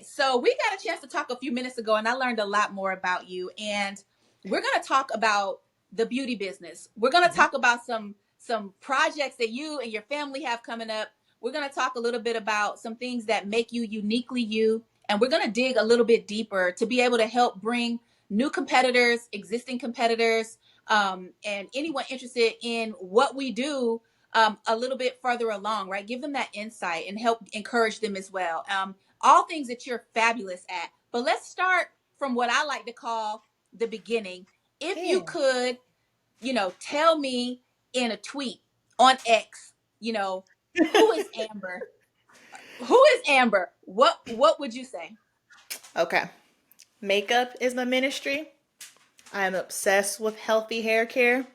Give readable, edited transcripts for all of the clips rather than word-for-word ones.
So we got a chance to talk a few minutes ago, and I learned a lot more about you. And we're going to talk about the beauty business. We're going to talk about some projects that you and your family have coming up. We're going to talk a little bit about some things that make you uniquely you. And we're going to dig a little bit deeper to be able to help bring new competitors, existing competitors, and anyone interested in what we do a little bit further along, right? Give them that insight and help encourage them as well. All things that you're fabulous at. But let's start from what I like to call the beginning. If you could, tell me in a tweet on X, who is Amber? Who is Amber? What would you say? Okay. Makeup is my ministry. I am obsessed with healthy hair care.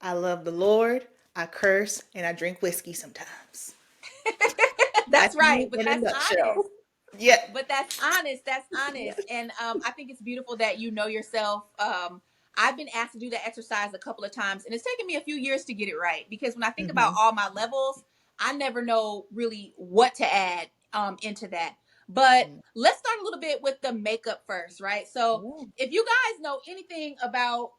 I love the Lord. I curse and I drink whiskey sometimes. That's That's right, me but in a that's honest. nutshell. Yeah. But that's honest. That's honest. And I think it's beautiful that you know yourself. I've been asked to do that exercise a couple of times, and it's taken me a few years to get it right because when I think about Mm-hmm. all my levels, I never know really what to add into that. But let's start a little bit with the makeup first, right? So if you guys know anything about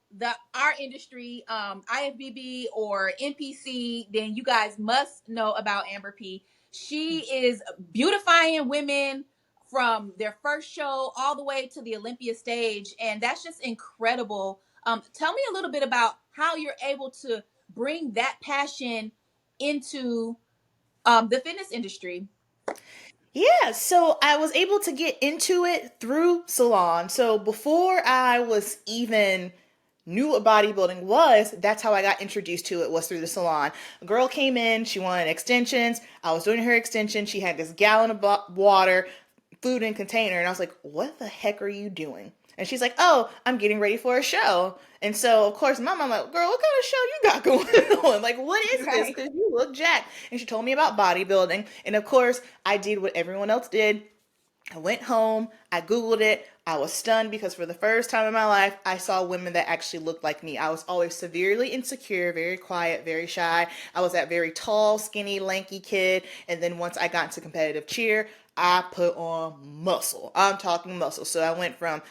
our industry, IFBB or NPC, then you guys must know about Amber P. She is beautifying women from their first show all the way to the Olympia stage. And that's just incredible. Tell me a little bit about how you're able to bring that passion into the fitness industry. Yeah, so I was able to get into it through salon. So before I was even knew what bodybuilding was, that's how I got introduced to it, was through the salon. A girl came in, she wanted extensions. I was doing her extension. She had this gallon of water, food in container, and I was like, "What the heck are you doing?" And she's like, "Oh, I'm getting ready for a show." And so, of course, my mom like, "Girl, what kind of show you got going on? Like, what is this? Right. Because you look jacked." And she told me about bodybuilding. And of course, I did what everyone else did. I went home, I Googled it. I was stunned because for the first time in my life, I saw women that actually looked like me. I was always severely insecure, very quiet, very shy. I was that very tall, skinny, lanky kid. And then once I got into competitive cheer, I put on muscle. I'm talking muscle. So I went from,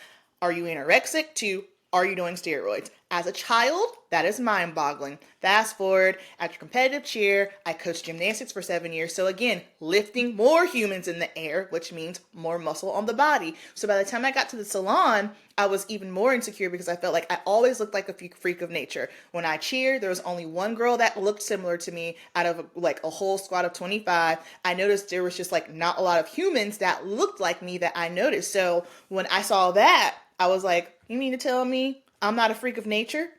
are you anorexic, to, are you doing steroids? As a child, that is mind boggling. Fast forward, after competitive cheer, I coached gymnastics for 7 years. So again, lifting more humans in the air, which means more muscle on the body. So by the time I got to the salon, I was even more insecure because I felt like I always looked like a freak of nature. When I cheered, there was only one girl that looked similar to me out of like a whole squad of 25. I noticed there was just like not a lot of humans that looked like me that I noticed. So when I saw that, I was like, you mean to tell me I'm not a freak of nature?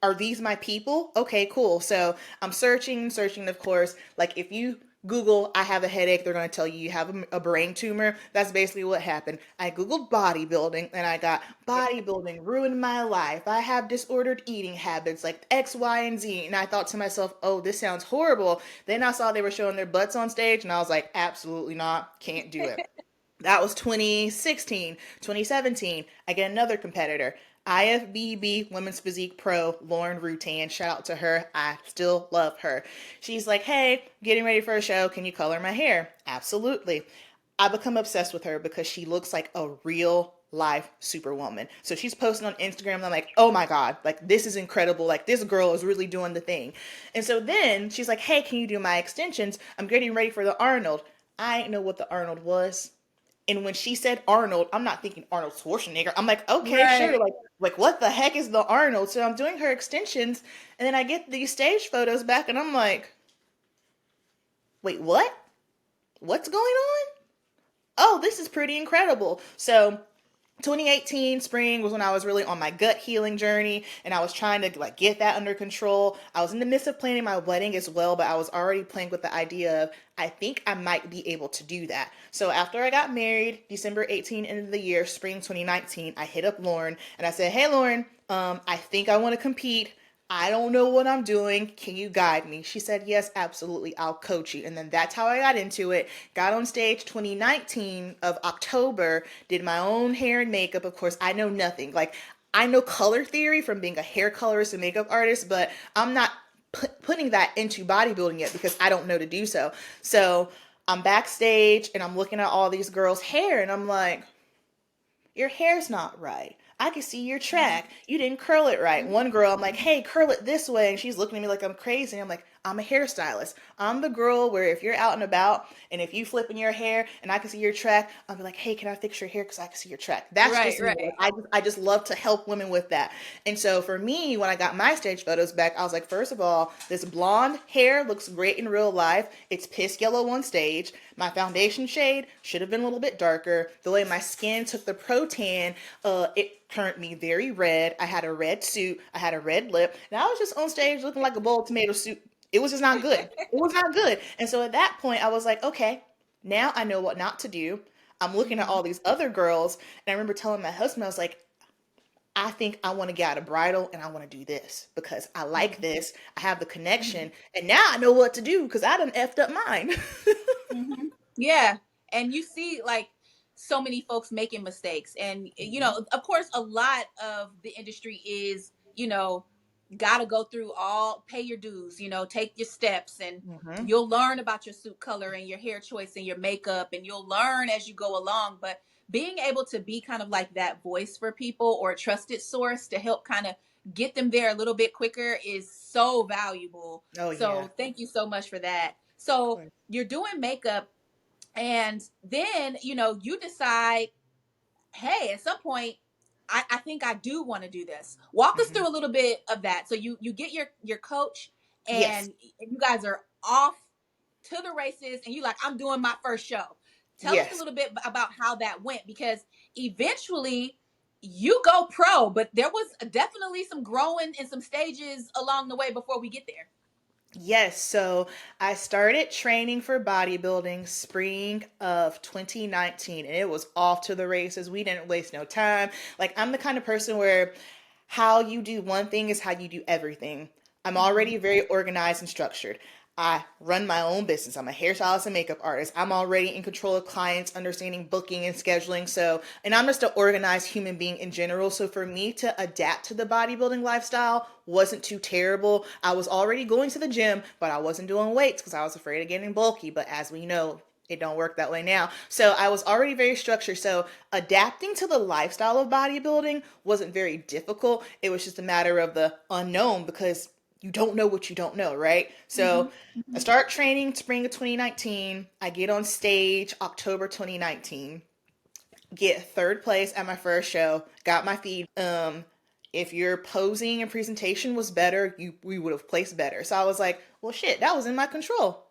Are these my people? Okay, cool. So I'm searching, of course. Like if you Google, I have a headache, they're going to tell you you have a brain tumor. That's basically what happened. I Googled bodybuilding and I got bodybuilding ruined my life. I have disordered eating habits like X, Y, and Z. And I thought to myself, oh, this sounds horrible. Then I saw they were showing their butts on stage and I was like, absolutely not, can't do it. That was 2016. 2017, I get another competitor. IFBB Women's Physique Pro, Lauren Rutan. Shout out to her. I still love her. She's like, hey, getting ready for a show. Can you color my hair? Absolutely. I become obsessed with her because she looks like a real life superwoman. So she's posting on Instagram and I'm like, oh my God, like this is incredible. Like this girl is really doing the thing. And so then she's like, hey, can you do my extensions? I'm getting ready for the Arnold. I didn't know what the Arnold was. And when she said Arnold, I'm not thinking Arnold Schwarzenegger. I'm like, okay, sure. Right. Like what the heck is the Arnold? So I'm doing her extensions, and then I get these stage photos back, and I'm like, wait, what? What's going on? Oh, this is pretty incredible. So 2018 spring was when I was really on my gut healing journey and I was trying to like get that under control. I was in the midst of planning my wedding as well, but I was already playing with the idea of I think I might be able to do that. So after I got married, December 18, end of the year, spring 2019, I hit up Lauren and I said, hey Lauren, I think I want to compete. I don't know what I'm doing. Can you guide me? She said, yes, absolutely. I'll coach you. And then that's how I got into it. Got on stage 2019 of October, did my own hair and makeup. Of course, I know nothing. Like, I know color theory from being a hair colorist and makeup artist, but I'm not putting that into bodybuilding yet because I don't know to do so. So I'm backstage and I'm looking at all these girls' hair and I'm like, your hair's not right. I can see your track. You didn't curl it right. One girl, I'm like, hey, curl it this way. And she's looking at me like I'm crazy. And I'm like, I'm a hairstylist. I'm the girl where if you're out and about and if you flipping your hair and I can see your track, I'll be like, hey, can I fix your hair? Because I can see your track. That's Right, just me. right. I just love to help women with that. And so for me, when I got my stage photos back, I was like, first of all, this blonde hair looks great in real life. It's piss yellow on stage. My foundation shade should have been a little bit darker. The way my skin took the pro tan, it turned me very red. I had a red suit. I had a red lip. And I was just on stage looking like a bowl of tomato soup. It was just not good. It was not good. And so at that point, I was like, okay, now I know what not to do. I'm looking at all these other girls. And I remember telling my husband, I was like, I think I want to get out a bridal and I want to do this because I like Mhm. this. I have the Mhm. connection. And now I know what to do because I done effed up mine. Mhm. Yeah. And you see like so many folks making mistakes. And of course a lot of the industry is, got to go through all pay your dues, take your steps and Mm-hmm. you'll learn about your suit color and your hair choice and your makeup and you'll learn as you go along, but being able to be kind of like that voice for people or a trusted source to help kind of get them there a little bit quicker is so valuable. Oh, yeah. So thank you so much for that. Of So course. you're doing makeup and then you decide, hey, at some point I think I do want to do this. Walk us Hmm. through a little bit of that. So you get your coach Yes. and you guys are off to the races and you like, I'm doing my first show. Tell us a Yes. little bit about how that went, because eventually you go pro, but there was definitely some growing and some stages along the way before we get there. Yes, so I started training for bodybuilding spring of 2019 and it was off to the races. We didn't waste no time. Like I'm the kind of person where how you do one thing is how you do everything. I'm Mm-hmm. already very organized and structured. I run my own business. I'm a hairstylist and makeup artist. I'm already in control of clients, understanding booking and scheduling. So, and I'm just an organized human being in general. So for me to adapt to the bodybuilding lifestyle wasn't too terrible. I was already going to the gym, but I wasn't doing weights because I was afraid of getting bulky. But as we know, it don't work that way now. So I was already very structured. So adapting to the lifestyle of bodybuilding wasn't very difficult. It was just a matter of the unknown because you don't know what you don't know, right? Mm-hmm. So I start training spring of 2019. I get on stage October 2019. Get third place at my first show. Got my feed. If your posing and presentation was better, we would have placed better. So I was like, well, shit, that was in my control.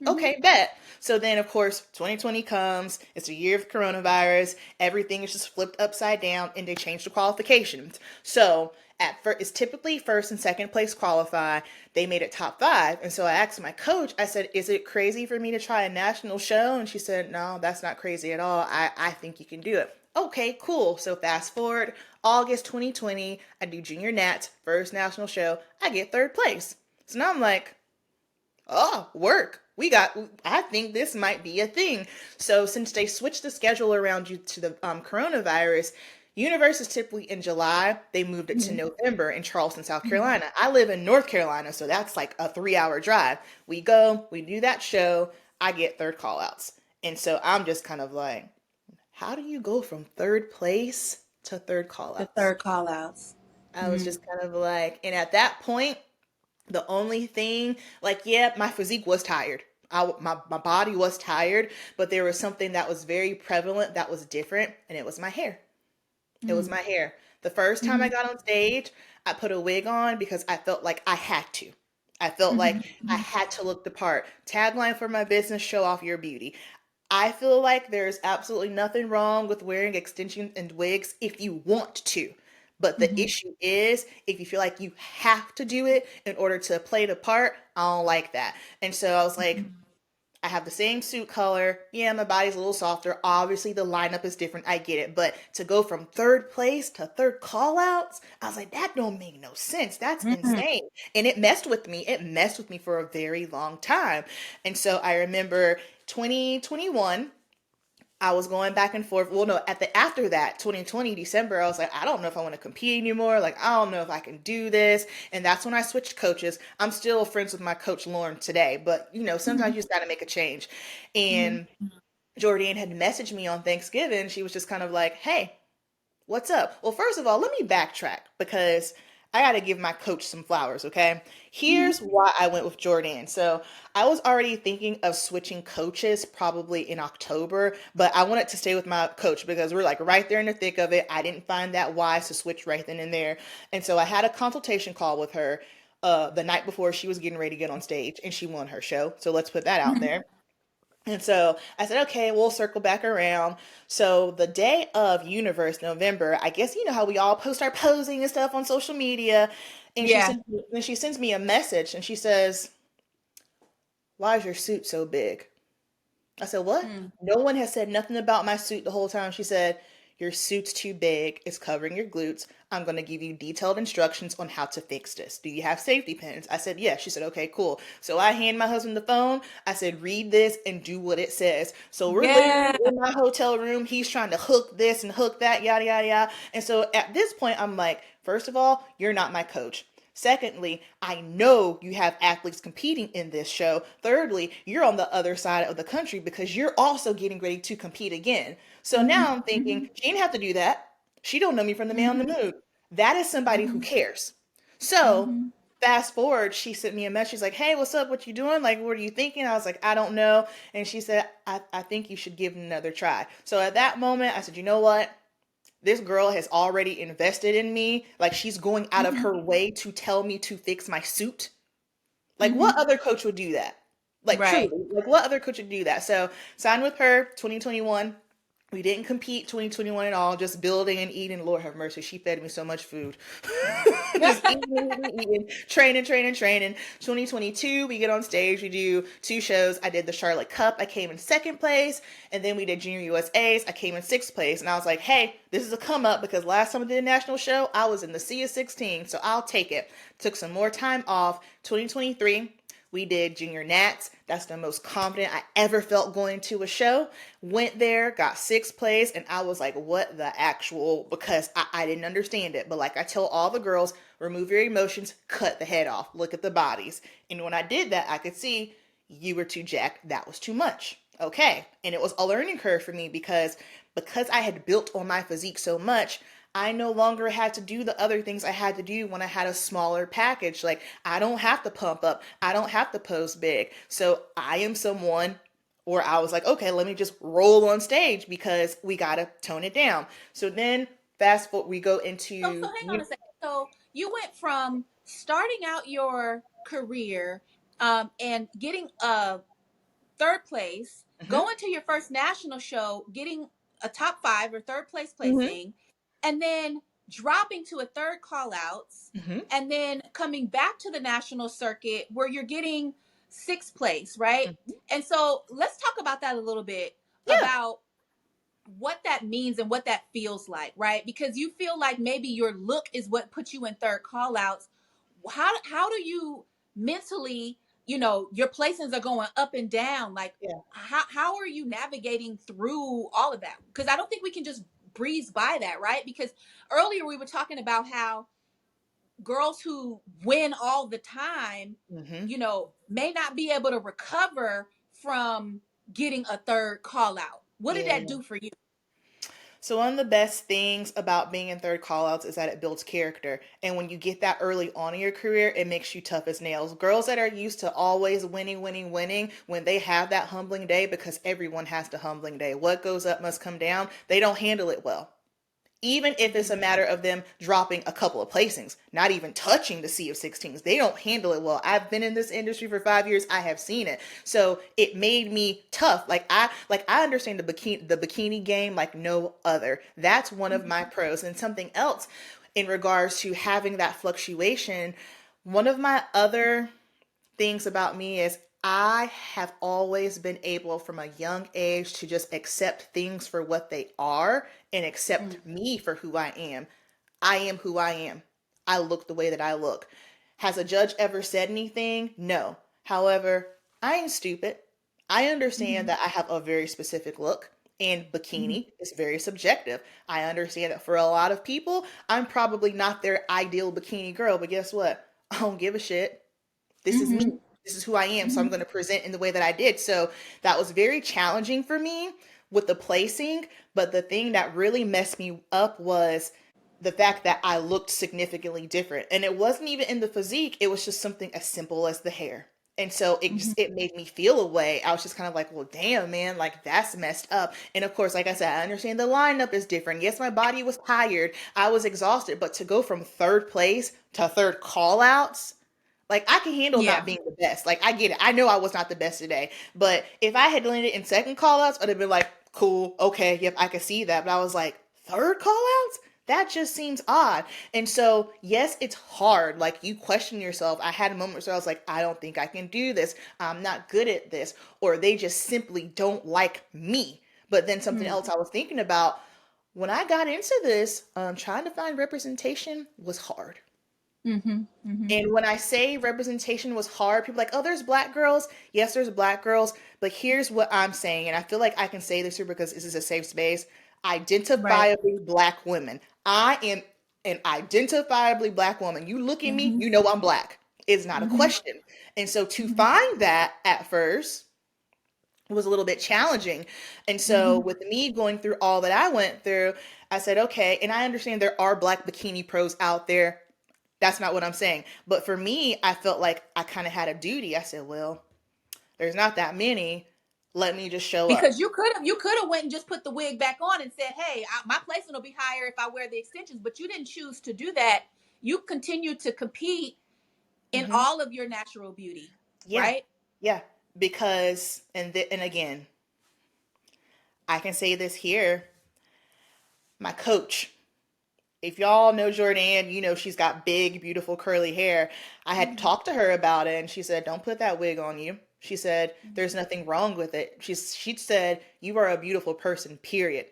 Mm-hmm. Okay, bet. So then, of course, 2020 comes. It's a year of coronavirus. Everything is just flipped upside down, and they changed the qualifications. So at first, it's typically first and second place qualify. They made it top five, and so I asked my coach. I said, "Is it crazy for me to try a national show?" And she said, "No, that's not crazy at all. I think you can do it." Okay, cool. So fast forward, August 2020, I do Junior Nats, first national show. I get third place. So now I'm like, oh, work. I think this might be a thing. So, since they switched the schedule around due to the coronavirus, Universe is typically in July. They moved it to Mm-hmm. November in Charleston, South Mm-hmm. Carolina. I live in North Carolina, so that's like a 3 hour drive. We go, we do that show. I get third call outs. And so I'm just kind of like, how do you go from third place to third call The outs? third call outs. I was just kind of like, and at that point, the only thing, like, yeah, my physique was tired. My body was tired, but there was something that was very prevalent that was different, and it was my hair. It was Mm-hmm. my hair. The first time I Mm-hmm. got on stage, I put a wig on because I felt like I had to. I felt like I had to look the part. Tagline for my business: show off your beauty. I feel like there's absolutely nothing wrong with wearing extensions and wigs if you want to. But the Mm-hmm. issue is if you feel like you have to do it in order to play the part, I don't like that. And so I was like, I have the same suit color. Yeah, my body's a little softer. Obviously, the lineup is different. I get it. But to go from third place to third call outs, I was like, that don't make no sense. That's Mm-hmm. insane. And it messed with me. It messed with me for a very long time. And so I remember 2021, I was going back and forth. Well, no, after that 2020 December, I was like, I don't know if I want to compete anymore. Like, I don't know if I can do this. And that's when I switched coaches. I'm still friends with my coach Lauren today, but sometimes you just got to make a change. Mhm. And Jordan had messaged me on Thanksgiving. She was just kind of like, hey, what's up? Well, first of all, let me backtrack because I got to give my coach some flowers, okay? Mhm. Here's why I went with Jordan. So I was already thinking of switching coaches probably in October, but I wanted to stay with my coach because we're like right there in the thick of it. I didn't find that wise to switch right then and there. And so I had a consultation call with her the night before she was getting ready to get on stage, and she won her show. So let's put that out Mhm. there. And so I said, okay, we'll circle back around. So the day of Universe November, I guess you know how we all post our posing and stuff on social media. And Yeah. she sends me a message and she says, why is your suit so big? I said, what? Mm. No one has said nothing about my suit the whole time. She said, your suit's too big. It's covering your glutes. I'm going to give you detailed instructions on how to fix this. Do you have safety pins? I said, yes. She said, okay, cool. So I hand my husband the phone. I said, read this and do what it says. So we're literally Yeah. in my hotel room. He's trying to hook this and hook that, yada, yada, yada. And so at this point, I'm like, first of all, you're not my coach. Secondly, I know you have athletes competing in this show. Thirdly, you're on the other side of the country because you're also getting ready to compete again. So Mhm. now I'm thinking, Mhm. she didn't have to do that. She don't know me from the man on the Mhm. moon. That is somebody who Mhm. cares. So Mhm. fast forward, she sent me a message. She's like, hey, what's up? What you doing? Like, what are you thinking? I was like, I don't know. And she said, I think you should give it another try. So at that moment, I said, you know what? This girl has already invested in me. Like, she's going out of Mhm. her way to tell me to fix my suit. Like, what Mhm. other coach would do that? Like, Right. truly, like, what other coach would do that? So, signed with her 2021. We didn't compete 2021 at all, just building and eating. Lord have mercy, she fed me so much food. Just eating, training, training, training. 2022, we get on stage, we do two shows. I did the Charlotte Cup, I came in second place, and then we did Junior USA's, I came in sixth place. And I was like, hey, this is a come up because last time I did a national show, I was in the sea of 16, so I'll take it. Took some more time off. 2023, we did Junior Nats. That's the most confident I ever felt going to a show. Went there, got sixth place, and I was like, what the actual? Because I didn't understand it. But like I tell all the girls, remove your emotions, cut the head off, look at the bodies. And when I did that, I could see you were too jacked. That was too much. Okay. And it was a learning curve for me because I had built on my physique so much, I no longer had to do the other things I had to do when I had a smaller package. Like, I don't have to pump up, I don't have to pose big. So I am someone, or I was like, okay, let me just roll on stage because we got to tone it down. So then fast forward, we go So into, hang on a second. So you went from starting out your career and getting third place, Mhm, going to your first national show, getting a top five or third place mhm, placing, and then dropping to a third call outs, mhm, and then coming back to the national circuit where you're getting sixth place, right? mhm. And so let's talk about that a little bit Yeah. about what that means and what that feels like, right? Because you feel like maybe your look is what put you in third call outs. How do you mentally, your placings are going up and down. Like Yeah. how are you navigating through all of that? Because I don't think we can just breeze by that, right? Because earlier we were talking about how girls who win all the time, Mhm. may not be able to recover from getting a third call out. What did that Yeah. do for you? So one of the best things about being in third callouts is that it builds character. And when you get that early on in your career, it makes you tough as nails. Girls that are used to always winning, winning, winning, when they have that humbling day, because everyone has the humbling day, what goes up must come down, they don't handle it well. Even if it's a matter of them dropping a couple of placings, not even touching the sea of 16s, they don't handle it well. I've been in this industry for 5 years. I have seen it. So it made me tough. Like I understand the bikini game like no other. That's one of my pros. And something else in regards to having that fluctuation, one of my other things about me is I have always been able from a young age to just accept things for what they are and accept Mm. me for who I am. I am who I am. I look the way that I look. Has a judge ever said anything? No. However, I ain't stupid. I understand Mhm. that I have a very specific look. And Mhm. bikini is very subjective. I understand that for a lot of people, I'm probably not their ideal bikini girl, but guess what? I don't give a shit. This is me. Mhm. This is who I am. So I'm Mhm. going to present in the way that I did. So that was very challenging for me with the placing. But the thing that really messed me up was the fact that I looked significantly different. And it wasn't even in the physique, it was just something as simple as the hair. And so Mhm. it made me feel a way. I was just kind of like, well, damn, man, like that's messed up. And of course, like I said, I understand the lineup is different. Yes, my body was tired. I was exhausted, but to go from third place to third call outs, like I can handle not Yeah. being the best. Like I get it. I know I was not the best today. But if I had landed in second call outs, I'd have been like, cool, okay, yep, I can see that. But I was like, third call outs? That just seems odd. And so, yes, it's hard. Like you question yourself. I had moments where I was like, I don't think I can do this. I'm not good at this. Or they just simply don't like me. But then something Mhm. else I was thinking about when I got into this, trying to find representation was hard. Mhm. Mhm. And when I say representation was hard, people are like, oh, there's black girls. Yes, there's black girls. But here's what I'm saying. And I feel like I can say this here because this is a safe space. Right. Identifiably black women. I am an identifiably black woman. You look at me, Mhm. you know I'm black. It's not a Mhm. question. And so to Mhm. find that at first was a little bit challenging. And so Mhm. with me going through all that I went through, I said, okay, and I understand there are black bikini pros out there. That's not what I'm saying. But for me, I felt like I kind of had a duty. I said, well, there's not that many. Let me just show up. Because you could have went and just put the wig back on and said, "Hey, my placement will be higher if I wear the extensions." But you didn't choose to do that. You continue to compete in Hmm. all of your natural beauty, Yeah. right? Yeah. Because, and again, I can say this here. My coach, if y'all know Jordan, you know she's got big, beautiful, curly hair. I had Mhm. talked to her about it, and she said, "Don't put that wig on you." She said, "There's Mhm. nothing wrong with it." She said, "You are a beautiful person, period.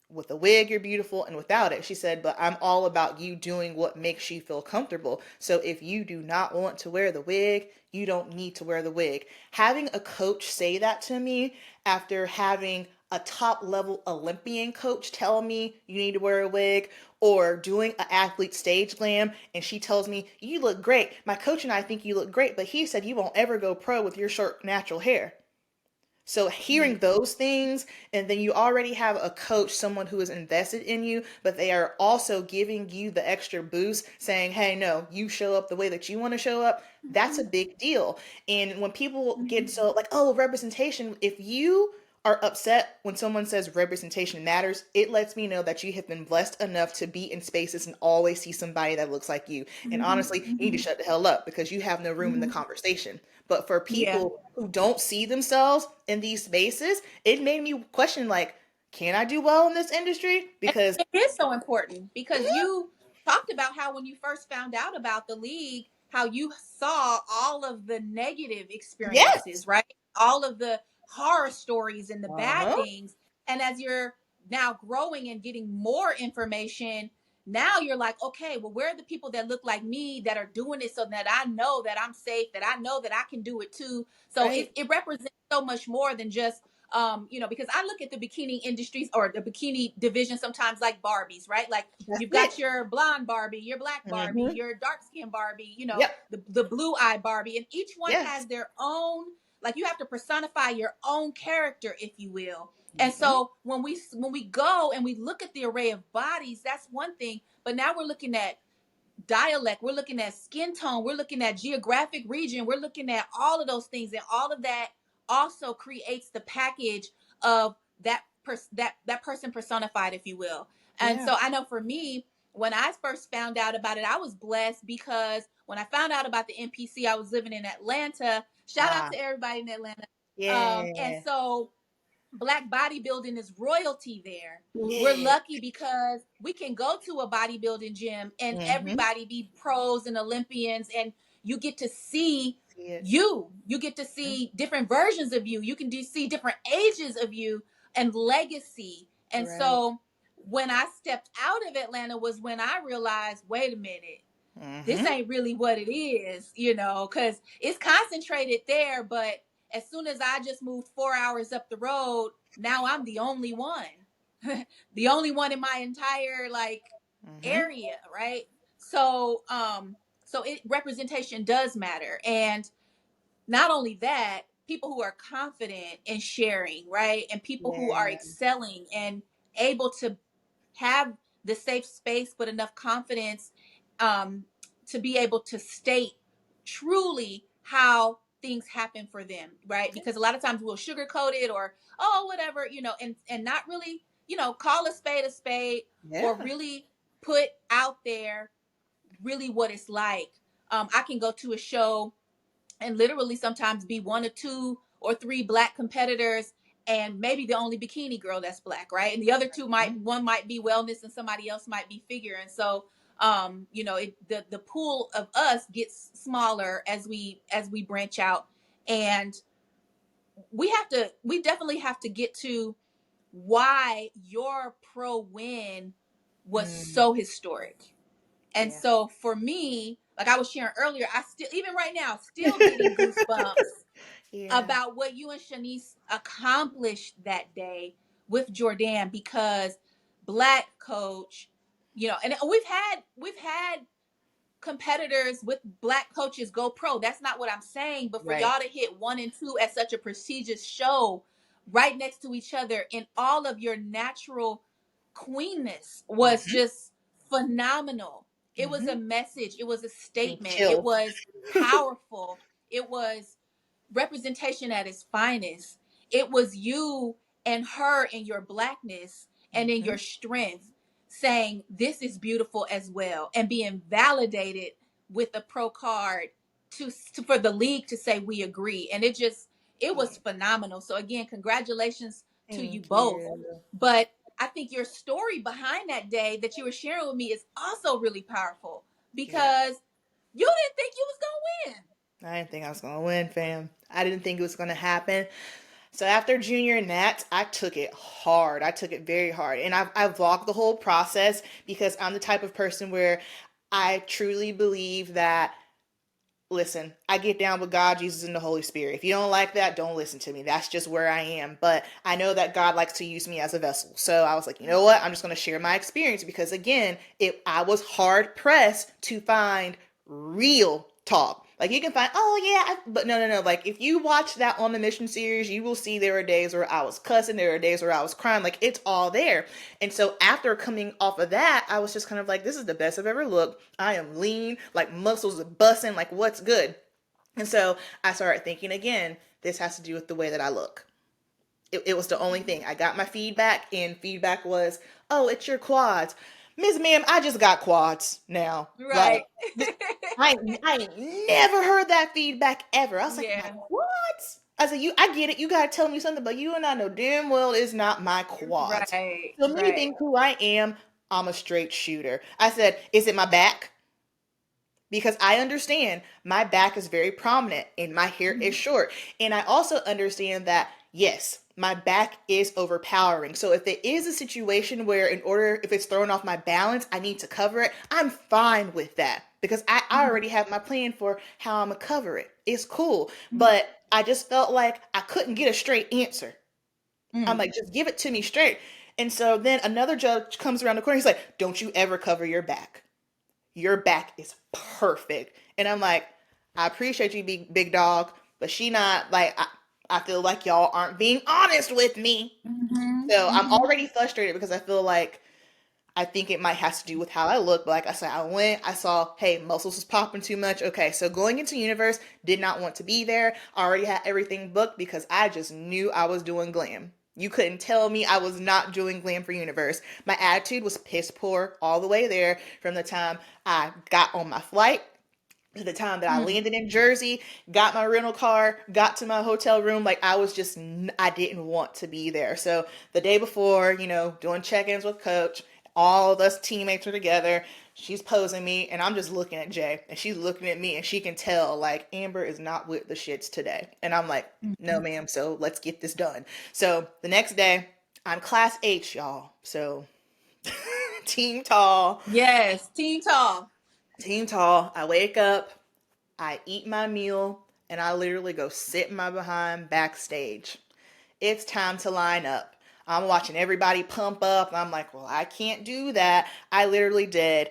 With a wig, you're beautiful, and without it." She said, "But I'm all about you doing what makes you feel comfortable. So if you do not want to wear the wig, you don't need to wear the wig." Having a coach say that to me after having a top level Olympian coach tell me you need to wear a wig, or doing an athlete stage glam and she tells me you look great. My coach and I think you look great, but he said you won't ever go pro with your short natural hair. So hearing Mhm. those things, and then you already have a coach, someone who is invested in you, but they are also giving you the extra boost, saying, "Hey, no, you show up the way that you want to show up." That's a Mhm. big deal. And when people get Mhm. so like, "Oh, representation," if you are upset when someone says representation matters, it lets me know that you have been blessed enough to be in spaces and always see somebody that looks like you. And Mhm. honestly, you need to Mhm. shut the hell up because you have no room in the Mhm. conversation. But for Yeah. people who don't see themselves in these spaces, it made me question like, can I do well in this industry? And Because it is so important because you talked about how when you first found out about the league, how you saw all of the negative yes. experiences, right? All of the horror stories and the bad Uh-huh. things. And as you're now growing and getting more information, now you're like, okay, well, where are the people that look like me that are doing it so that I know that I'm safe, that I know that I can do it too. So Right. it represents so much more than just because I look at the bikini industries or the bikini division sometimes like Barbies, right? Like That's you've got it. your blonde Barbie, your black Barbie, Mm-hmm. your dark skin Barbie, Yep. the blue eye Barbie, and each one Yes. has their own. Like you have to personify your own character, if you will. And Mm-hmm. so when we go and we look at the array of bodies, that's one thing. But now we're looking at dialect, we're looking at skin tone, we're looking at geographic region, we're looking at all of those things, and all of that also creates the package of that person personified, if you will. And Yeah. so I know for me, when I first found out about it, I was blessed because when I found out about the NPC, I was living in Atlanta. Shout out Ah. to everybody in Atlanta. And Yeah. so black bodybuilding is royalty there. We're Yeah. lucky because we can go to a bodybuilding gym and Mm-hmm. everybody be pros and Olympians, and you get to see See it. you get to Mhm. see different versions of you. You can see different ages of you and legacy. And Right. so when I stepped out of Atlanta was when I realized, wait a minute, this Mm-hmm. ain't really what it is, because it's concentrated there. But as soon as I just moved 4 hours up the road, now I'm the only one, the only one in my entire like Mm-hmm. area, right? So so it representation does matter. And not only that, people who are confident in sharing, right? And people who are Yeah. excelling and able to have the safe space, but enough confidence um, to be able to state truly how things happen for them, right? Because a lot of times we'll sugarcoat it or, oh, whatever, and not really, call a spade, or Yeah. really put out there really what it's like. I can go to a show and literally sometimes be one or two or three black competitors and maybe the only bikini girl that's black, right? And the other two Mhm. one might be wellness and somebody else might be figure. And so the pool of us gets smaller as we branch out. And we definitely have to get to why your pro win was Mm. so historic. And Yeah. so for me, like I was sharing earlier, I still, even right now, still getting goosebumps Yeah. about what you and Shanice accomplished that day with Jordan, because black coach, and we've had competitors with black coaches go pro. That's not what I'm saying, but for Right. y'all to hit 1 and 2 at such a prestigious show right next to each other in all of your natural queenness was Mm-hmm. just phenomenal. It was Mm-hmm. a message, it was a Me statement, it chills. was powerful, it was representation at its finest. It was you and her in your blackness and in Mm-hmm. your strength saying this is beautiful as well, and being validated with a pro card for the league to say we agree. And it Yeah. was phenomenal. So again, congratulations to you Thank both. you. But I think your story behind that day that you were sharing with me is also really powerful, Yeah. because you didn't think you was gonna win. I didn't think I was gonna win, fam. I didn't think it was gonna happen. So after junior Nats, I took it hard. I took it very hard. And I vlogged the whole process because I'm the type of person where I truly believe that, listen, I get down with God, Jesus, and the Holy Spirit. If you don't like that, don't listen to me. That's just where I am. But I know that God likes to use me as a vessel. So I was like, you know what? I'm just going to share my experience because, again, I was hard pressed to find real talk. Like you can find, oh yeah, but no, no, no. Like if you watch that On the Mission series, you will see there are days where I was cussing, there are days where I was crying. Like it's all there. And so after coming off of that, I was just kind of like, this is the best I've ever looked. I am lean, like muscles are busting, like what's good. And so I started thinking again, this has to do with the way that I look. It was the only thing. I got my feedback, and feedback was, oh, it's your quads. Miss Ma'am, I just got quads now. Like, Right. I ain't never heard that feedback ever. I was like, my Yeah. quads? I said, I get it. You gotta tell me something, but you and I know damn well it's not my quads. Right. So me Right. being who I am, I'm a straight shooter. I said, is it my back? Because I understand my back is very prominent and my hair is Mhm. short. And I also understand that, yes, my back is overpowering. So if there is a situation where, if it's throwing off my balance, I need to cover it, I'm fine with that because I Mhm. already have my plan for how I'm going to cover it. It's cool. Mhm. But I just felt like I couldn't get a straight answer. I'm Mm. like, just give it to me straight. And so then another judge comes around the corner. He's like, don't you ever cover your back. Your back is perfect. And I'm like, I appreciate you, big dog, but she not like, I feel like y'all aren't being honest with me. Mhm. So I'm Mhm. already frustrated because I feel like I think it might have to do with how I look. But like I said, I went, I saw, hey, muscles was popping too much. Okay, so going into universe, did not want to be there. I already had everything booked because I just knew I was doing glam. You couldn't tell me I was not doing glam for universe. My attitude was piss poor all the way there from the time I got on my flight to the time that I Mm. landed in Jersey, got my rental car, got to my hotel room. Like I was just, I didn't want to be there. So the day before, doing check-ins with coach, all of us teammates are together. She's posing me and I'm just looking at Jay and she's looking at me and she can tell like Amber is not with the shits today. And I'm like, no Mhm. ma'am. So let's get this done. So the next day I'm class H, y'all. So team tall, Yes. Team tall. team tall. I wake up, I eat my meal, and I literally go sit my behind backstage. it's time to line up. I'm watching everybody pump up, and I'm like, well, I can't do that. I literally did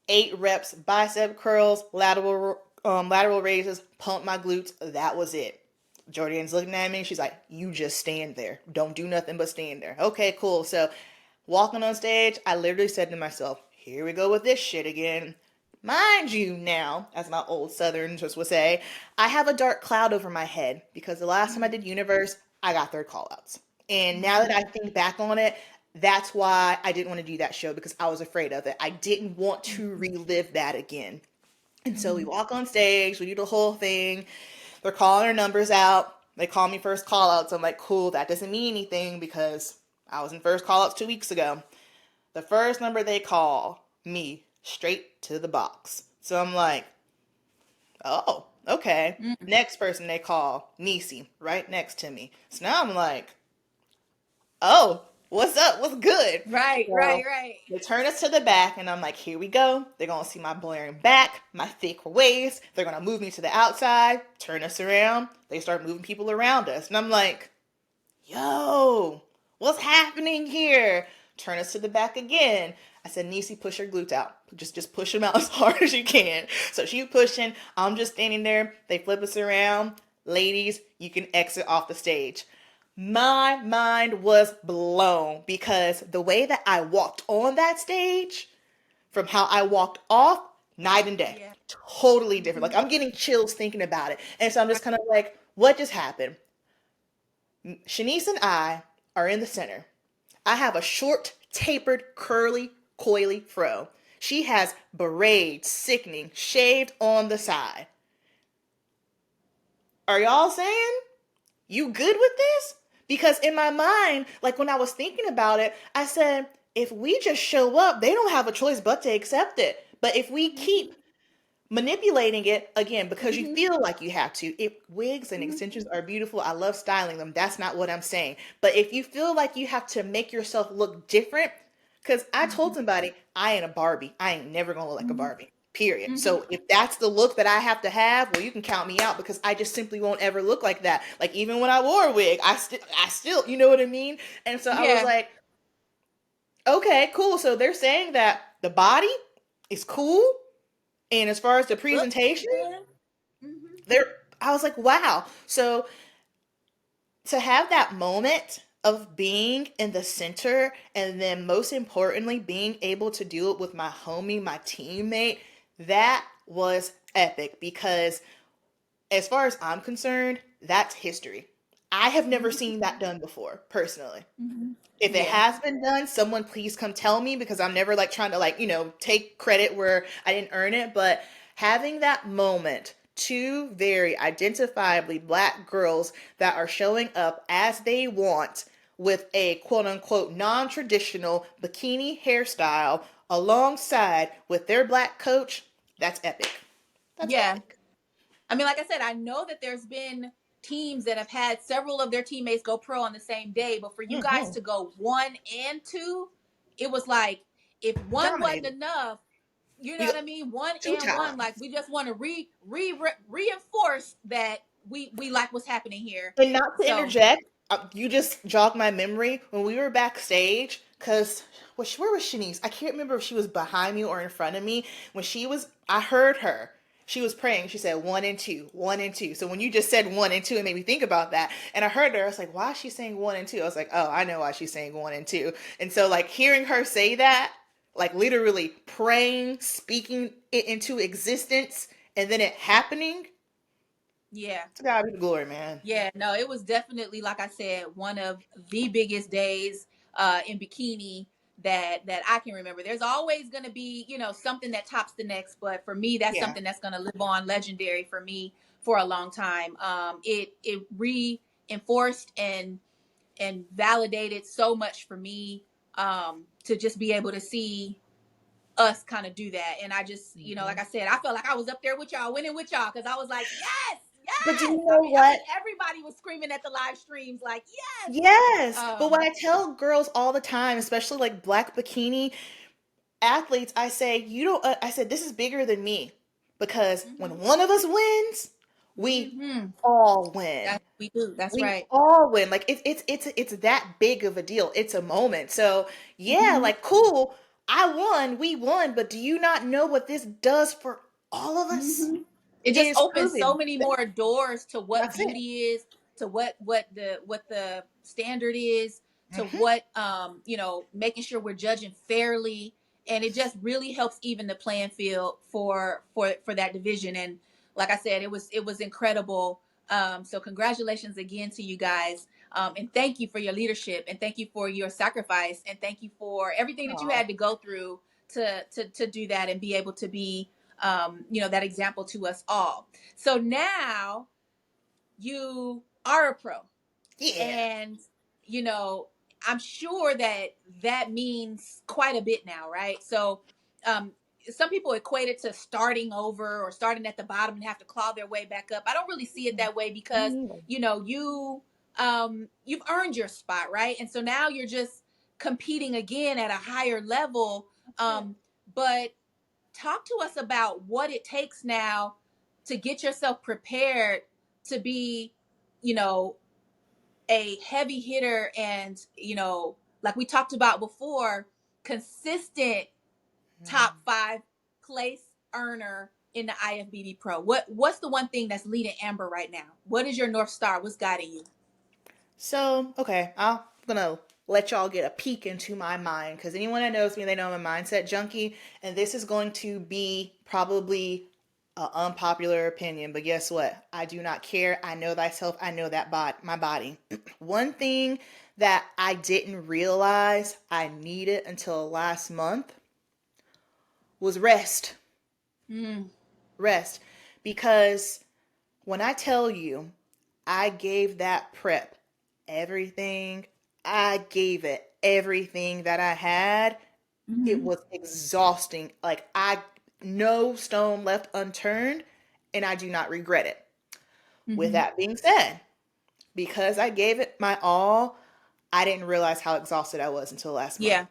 8 reps, bicep curls, lateral raises, pump my glutes. That was it. Jordan's looking at me. She's like, you just stand there. Don't do nothing but stand there. Okay, cool. So walking on stage, I literally said to myself, here we go with this shit again. Mind you now, as my old Southerners would say, I have a dark cloud over my head because the last time I did Universe, I got third callouts. And now that I think back on it, that's why I didn't want to do that show, because I was afraid of it. I didn't want to relive that again. And so we walk on stage, we do the whole thing. They're calling our numbers out. They call me first call out. So I'm like, cool, that doesn't mean anything because I was in first call outs 2 weeks ago. The first number they call me straight to the box. So I'm like, oh, okay. Next person they call, Nisi, right next to me. So now I'm like, oh, what's up? What's good? Right, So right. they turn us to the back, and I'm like, here we go. They're going to see my blaring back, my thick waist. They're going to move me to the outside, turn us around. They start moving people around us. And I'm like, yo, what's happening here? Turn us to the back again. I said, Nisi, push your glutes out. Just push them out as hard as you can. So she's pushing. I'm just standing there. They flip us around. Ladies, you can exit off the stage. My mind was blown because the way that I walked on that stage from how I walked off, night and day. Yeah. Totally different. Like, I'm getting chills thinking about it. And so I'm just kind of like, what just happened? Shanice and I are in the center. I have a short, tapered, curly, coily fro. She has braids, sickening, shaved on the side. Are y'all saying, you good with this? Because in my mind, like when I was thinking about it, I said, if we just show up, they don't have a choice but to accept it. But if we keep manipulating it, again, because you feel like you have to, wigs and extensions are beautiful. I love styling them. That's not what I'm saying. But if you feel like you have to make yourself look different, because I told somebody, I ain't a Barbie. I ain't never going to look like a Barbie. Period. So if that's the look that I have to have, well, you can count me out because I just simply won't ever look like that. Like even when I wore a wig, I still, you know what I mean? And so I was like, okay, cool. So they're saying that the body is cool. And as far as the presentation, I was like, wow. So to have that moment of being in the center and then most importantly, being able to do it with my homie, my teammate, that was epic because as far as I'm concerned, that's history. I have never seen that done before, personally. If it has been done, someone please come tell me because I'm never like trying to like, take credit where I didn't earn it. But having that moment, two very identifiably Black girls that are showing up as they want with a quote unquote non-traditional bikini hairstyle alongside with their Black coach, that's epic. That's epic. I mean, like I said, I know that there's been teams that have had several of their teammates go pro on the same day, but for you guys to go 1 and 2, it was like if one wasn't enough, you know what I mean? 1 and 1, like we just want to reinforce that we like what's happening here. And not to interject, you just jogged my memory when we were backstage. Cause where was Shanice? I can't remember if she was behind me or in front of me. When I heard her. She was praying. She said 1 and 2, 1 and 2. So when you just said 1 and 2, it made me think about that. And I heard her. I was like, why is she saying 1 and 2? I was like, oh, I know why she's saying 1 and 2. And so like hearing her say that, like literally praying, speaking it into existence, and then it happening. Yeah. To God be the glory, man. Yeah, no, it was definitely, like I said, one of the biggest days in bikini that I can remember. There's always going to be, something that tops the next, but for me, that's something that's going to live on legendary for me for a long time. It reinforced and validated so much for me to just be able to see us kind of do that. And I just, like I said, I felt like I was up there with y'all, winning with y'all, because I was like, yes. But do you know what? Everybody was screaming at the live streams like, yes. Yes. But what I tell girls all the time, especially like Black bikini athletes, I say, I said, this is bigger than me. Because when one of us wins, we Mm-hmm. all win. That we do. That's We right. all win. Like it's that big of a deal. It's a moment. So yeah, Mm-hmm. like cool. I won. We won. But do you not know what this does for all of us? Mm-hmm. It It just is opens so proving. many more doors to what That's it. beauty is, to what the standard is, to Hmm. what making sure we're judging fairly, and it just really helps even the playing field for that division. And like I said, it was incredible. So congratulations again to you guys. And thank you for your leadership, and thank you for your sacrifice, and thank you for everything that you Oh, had to go through to do that and be able to be that example to us all. So now you are a pro, yeah. and you know, I'm sure that that means quite a bit now, right? So, um, some people equate it to starting over or starting at the bottom and have to claw their way back up. I don't really see it that way Me because neither. you've earned your spot, right? And so now you're just competing again at a higher level. That's it. But talk to us about what it takes now to get yourself prepared to be, you know, a heavy hitter and, like we talked about before, consistent top Mhm. 5 place earner in the IFBB Pro. What's the one thing that's leading Amber right now? What is your North Star? What's guiding you? So, okay, I'm gonna let y'all get a peek into my mind because anyone that knows me, they know I'm a mindset junkie, and this is going to be probably an unpopular opinion, but guess what? I do not care. I know thyself. I know that my body. One thing that I didn't realize I needed until last month was rest. Mm, Rest, because when I tell you I gave that prep everything, I gave it everything that I had. It mm-hmm, was exhausting. Like no stone left unturned, and I do not regret it. With mm-hmm. that being said, because I gave it my all, I didn't realize how exhausted I was until last month. Yeah,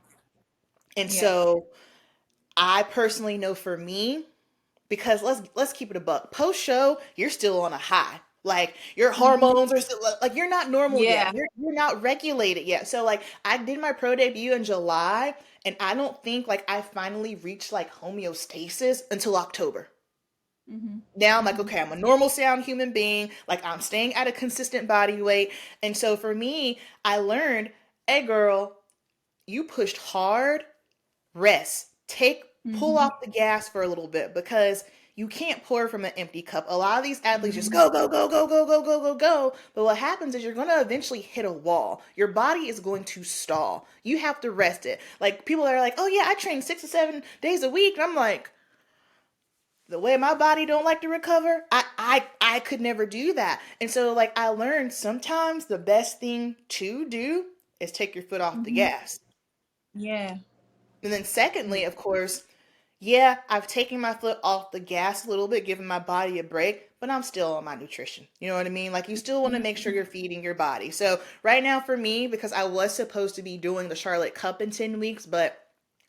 And yeah, so I personally know for me, because let's keep it a buck. Post show, you're still on a high. Like your mm-hmm, hormones are still like you're not normal yet. yeah, You're not regulated yet. So like I did my pro debut in July, and I don't think like I finally reached like homeostasis until October. mm-hmm, Now I'm like, mm-hmm, okay, I'm a normal sound human being. Like I'm staying at a consistent body weight. And so for me, I learned, hey girl, you pushed hard, rest. Pull mm-hmm, off the gas for a little bit because you can't pour from an empty cup. A lot of these athletes just mm-hmm, go, go, go, go, go, go, go, go, go. But what happens is you're going to eventually hit a wall. Your body is going to stall. You have to rest it. Like people are like, oh yeah, I train 6 or 7 days a week. And I'm like, the way my body don't like to recover, I could never do that. And so like I learned sometimes the best thing to do is take your foot off the mm-hmm. gas. Yeah, And then yeah, secondly, of course, yeah, I've taken my foot off the gas a little bit, giving my body a break, but I'm still on my nutrition. You know what I mean? Like you still want to make sure mm-hmm, you're feeding your body. So right now for me, because I was supposed to be doing the Charlotte Cup in 10 weeks, but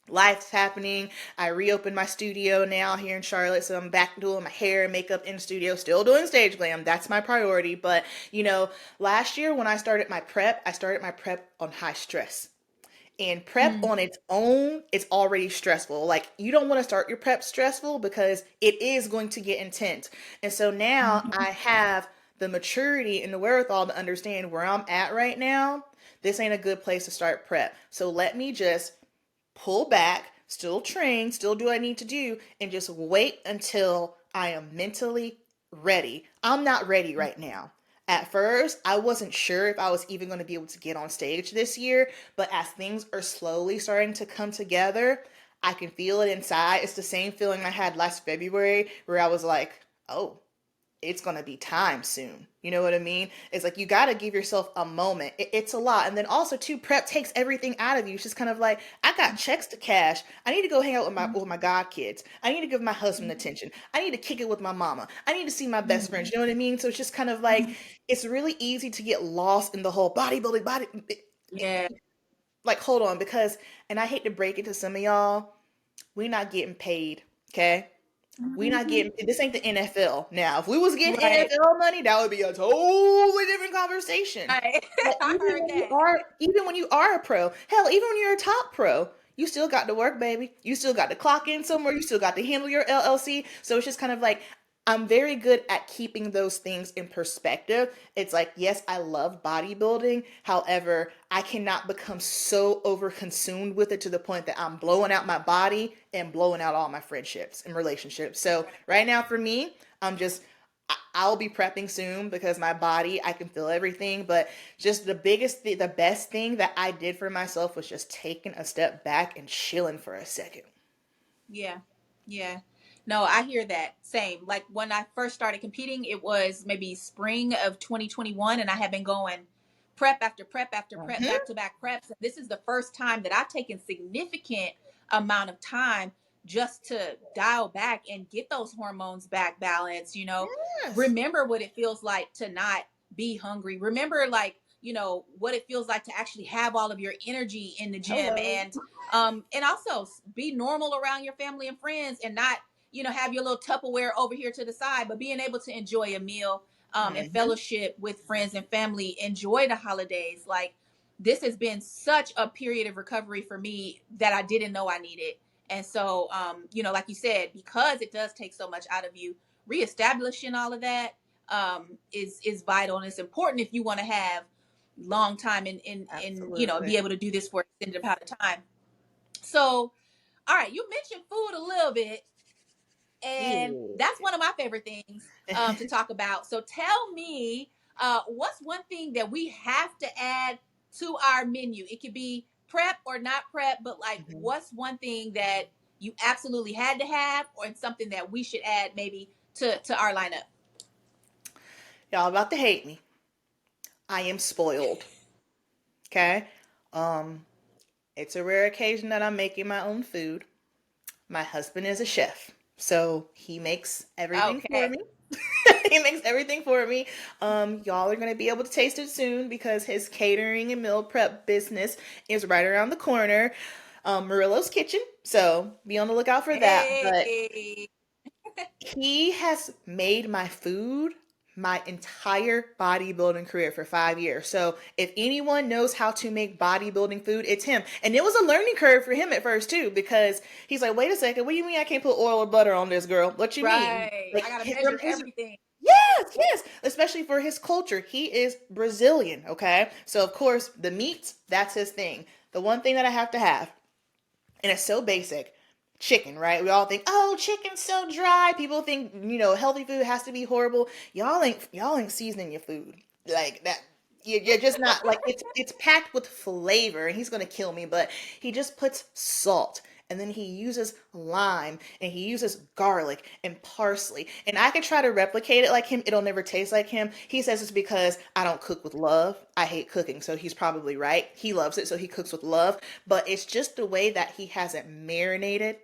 life's happening. I reopened my studio now here in Charlotte, so I'm back doing my hair and makeup in studio, still doing stage glam. That's my priority. But, last year when I started my prep on high stress. And prep mm-hmm, on its own is already stressful. Like, you don't want to start your prep stressful because it is going to get intense. And so now mm-hmm. I have the maturity and the wherewithal to understand where I'm at right now. This ain't a good place to start prep. So let me just pull back, still train, still do what I need to do, and just wait until I am mentally ready. I'm not ready right now. At first, I wasn't sure if I was even going to be able to get on stage this year, but as things are slowly starting to come together, I can feel it inside. It's the same feeling I had last February where I was like, oh, it's going to be time soon. You know what I mean? It's like you got to give yourself a moment. It's a lot. And then also too, prep takes everything out of you. It's just kind of like, I got checks to cash. I need to go hang out with my god kids. I need to give my husband attention. I need to kick it with my mama. I need to see my best friends. You know what I mean? So it's just kind of like Mm-hmm. it's really easy to get lost in the whole bodybuilding Yeah, like hold on, because and I hate to break it to some of y'all, we not getting paid, okay? We not Mhm. getting this ain't the NFL. Now, if we was getting Right. NFL money, that would be a totally different conversation. Right. But I heard that. even when you are a pro, hell, even when you're a top pro, you still got to work, baby. You still got to clock in somewhere. You still got to handle your LLC. So it's just kind of like I'm very good at keeping those things in perspective. It's like, yes, I love bodybuilding. However, I cannot become so overconsumed with it to the point that I'm blowing out my body and blowing out all my friendships and relationships. So right now for me, I'm just I'll be prepping soon because my body, I can feel everything. But just the best thing that I did for myself was just taking a step back and chilling for a second. Yeah. Yeah. No, I hear that. Same. Like when I first started competing, it was maybe spring of 2021, and I have been going prep after prep after prep, Hmm. back to back preps. And this is the first time that I've taken significant amount of time just to dial back and get those hormones back balanced, Yes. remember what it feels like to not be hungry. Remember like, what it feels like to actually have all of your energy in the gym, Hello. and also be normal around your family and friends, and not have your little Tupperware over here to the side, but being able to enjoy a meal, and Hmm. fellowship with friends and family, enjoy the holidays. Like this has been such a period of recovery for me that I didn't know I needed. And so, like you said, because it does take so much out of you, reestablishing all of that is vital, and it's important if you want to have long time and be Absolutely. able to do this for an extended amount of time. So, all right, you mentioned food a little bit, and Yeah. that's one of my favorite things to talk about. So, tell me, what's one thing that we have to add to our menu? It could be prep or not prep, but like, Mhm. what's one thing that you absolutely had to have, or something that we should add maybe to our lineup? Y'all about to hate me. I am spoiled. Okay. Um, it's a rare occasion that I'm making my own food. My husband is a chef, so he makes everything for Okay. me. He makes everything for me. Y'all are gonna be able to taste it soon because his catering and meal prep business is right around the corner. Murillo's Kitchen. So be on the lookout for that. But Hey. he has made my food my entire bodybuilding career for 5 years. So if anyone knows how to make bodybuilding food, it's him. And it was a learning curve for him at first too, because he's like, wait a second, what do you mean I can't put oil or butter on this, girl? What you mean? Right. Like I gotta measure everything. yes, yes, especially for his culture. He is Brazilian, okay? So of course the meats, that's his thing. The one thing that I have to have, and it's so basic, chicken, right? We all think, oh, chicken's so dry. People think, healthy food has to be horrible. Y'all ain't seasoning your food like that. You're just not like it's packed with flavor, and he's gonna kill me, but he just puts salt. And then he uses lime and he uses garlic and parsley. And I could try to replicate it like him. It'll never taste like him. He says it's because I don't cook with love. I hate cooking. So he's probably right. He loves it. So he cooks with love. But it's just the way that he has it marinated